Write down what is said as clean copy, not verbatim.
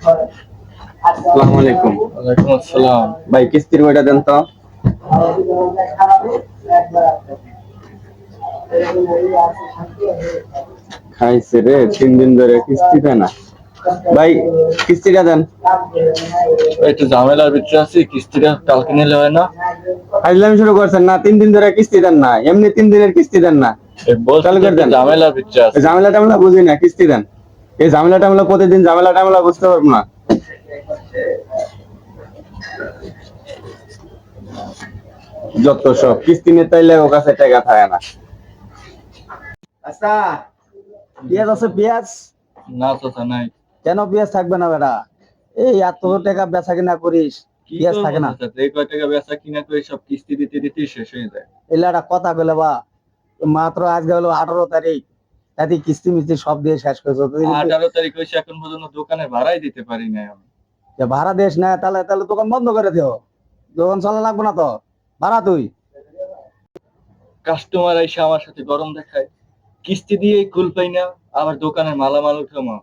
আসসালামু আলাইকুম। ওয়ালাইকুম আসসালাম। ভাই কিস্তির বইটা দেন তো। খাইছে রে, 3 দিন ধরে কিস্তি দেয় না। ভাই কিস্তিটা দেন। একটু ঝামেলার ভিতরে আছি, কিস্তিটা কালকে নিলে হয় না? ফাইজলামি শুরু করছেন না, 3 দিন ধরে কিস্তি দেন না, এমনি 3 দিনের কিস্তি দেন না। বলছি চালু তো করে একটু দেন। ঝামেলার ভিতরে আছি। ঝামেলা টামেলা বুঝি না, কিস্তি দেন। এই ঝামেলা টামেলা প্রতিদিন ঝামেলা টামেলা বুঝতে পারবো না। যত সব কিস্তি নিয়ে তাইলে ও কাছে টাকা থাকে না। আচ্ছা, পেঁয়াজ আছে পেঁয়াজ? না চাচা নাই। কেন পেঁয়াজ থাকবে না বেটা? এই এত টাকা বেচা কিনা করিস, কি পেঁয়াজ করবো থাকে না? চাচা, যে কয় টাকা বেচা কিনা করে সব কিস্তি দিতে দিতেই শেষ হয়ে যায়। এলে একটা কথা বলে বা, মাত্র আজকে হলো 18 তারিখ, তাতে কিস্তি মিস্তি সব দিয়ে শেষ করেছো তুই। 18 তারিখ হয়েছে, এখন পর্যন্ত দোকানে ভাড়াই দিতে পারি নাই আমি। যে ভাড়া দেশ না, তাহলে তাহলে দোকান বন্ধ করে দিও। দোকান চলা লাগবে না তো, ভাড়া তুই। কাস্টমার এসে আমার সাথে গরম দেখায়, কিস্তি দিয়ে কুল পাই না, আবার দোকানের মালামাল উঠামো।